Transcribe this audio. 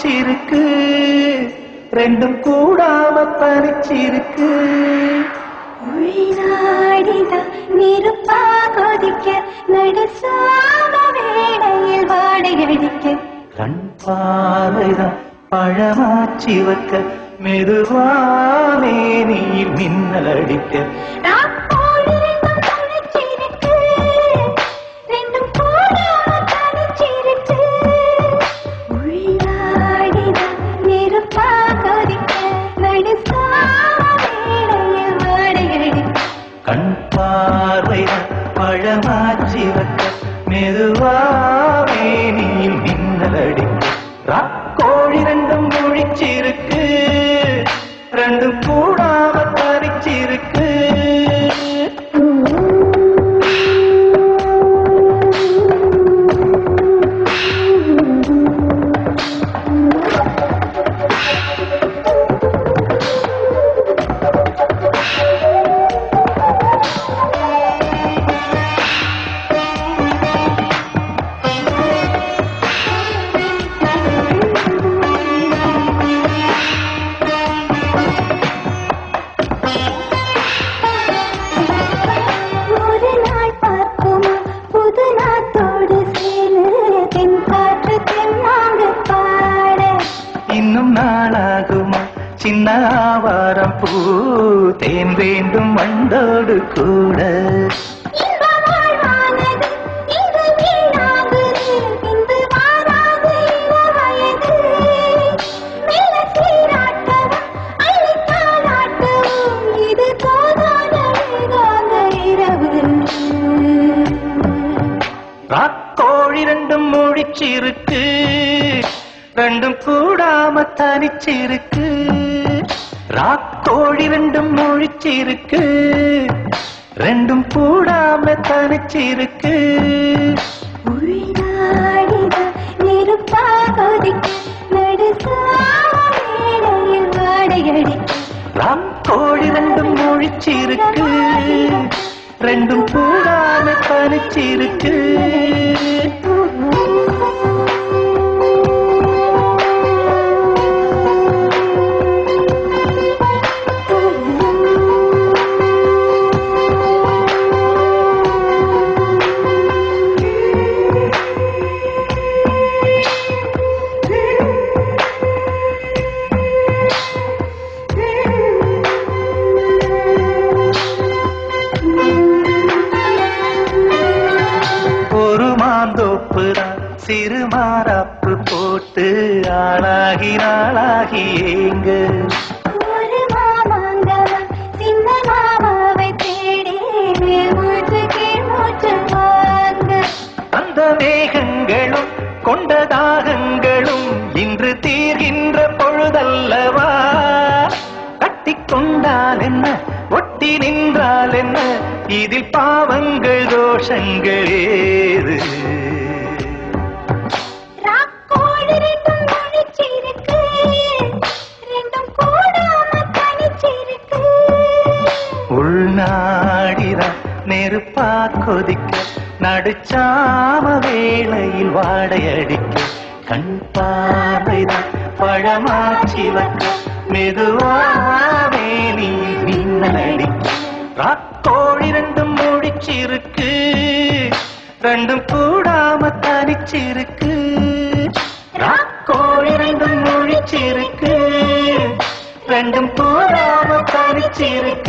முழிச்சிருக்கு ரெண்டும் கூடாம தனிச்சிருக்கு உள்நாடிதான் நெருப்பா கொதிக்க நடுசாம வேளையில் வாடையடிக்க கண் பார்வைதான் பழமாச்சி வைக்க மெதுவானே நீர் மின்னல் அடிக்க கண் பார்வைதான் பழமாச்சி வைக்க மெதுவானே நீர் மின்னல் அடிக்க ராக்கோழி ரெண்டும் முழிச்சிருக்கு ரெண்டும் கூடாம தரிச்சிருக்கு இன்னும் நாளாகுமா சின்ன ஆவாரம் பூ தேன் வேண்டும் வண்டோடு கூட ராக்கோழி ரெண்டும் முழிச்சிருக்கு ரெண்டும் கூடாம தனிச்சிருக்கு ராக்கோழி ரெண்டும் முழிச்சிருக்கு ரெண்டும் கூடாம தனிச்சிருக்கு நெருப்பா கொதிக்க நடுசாலையில் வாடையடிக்க ராக்கோழி ரெண்டும் முழிச்சிருக்கு ரெண்டும் கூடாம தனிச்சிருக்கு சிறு மாறாப்பு போட்டு ஆளாகி நாளாகி ஏங்க ஒரு மாமாங்கவன் சின்ன மாமாவை தேடி மூச்சு கீழ் மூச்சு வாங்க அந்த மேகங்களும் கொண்ட தாகங்களும் இன்று தீர்கின்ற பொழுதல்லவா கட்டிக்கொண்டால் என்ன ஒட்டி நின்றால் என்ன இதில் பாவங்கள் தோஷங்கள் ஏது உள்நாடிதான் நெருப்பா கொதிக்க நடுச்சாம வேளையில் வாடையடிக்க கண் பார்வைதான் பழமாச்சி வைக்க மெதுவாவே நீ மின்னல் அடிக்க ராக்கோழி ரெண்டும் முழிச்சிருக்கு ரெண்டும் கூடாம தனிச்சிருக்கு ராக்கோழி ரெண்டும் முழிச்சிருக்கு ரெண்டும் கூடாம தனிச்சிருக்கு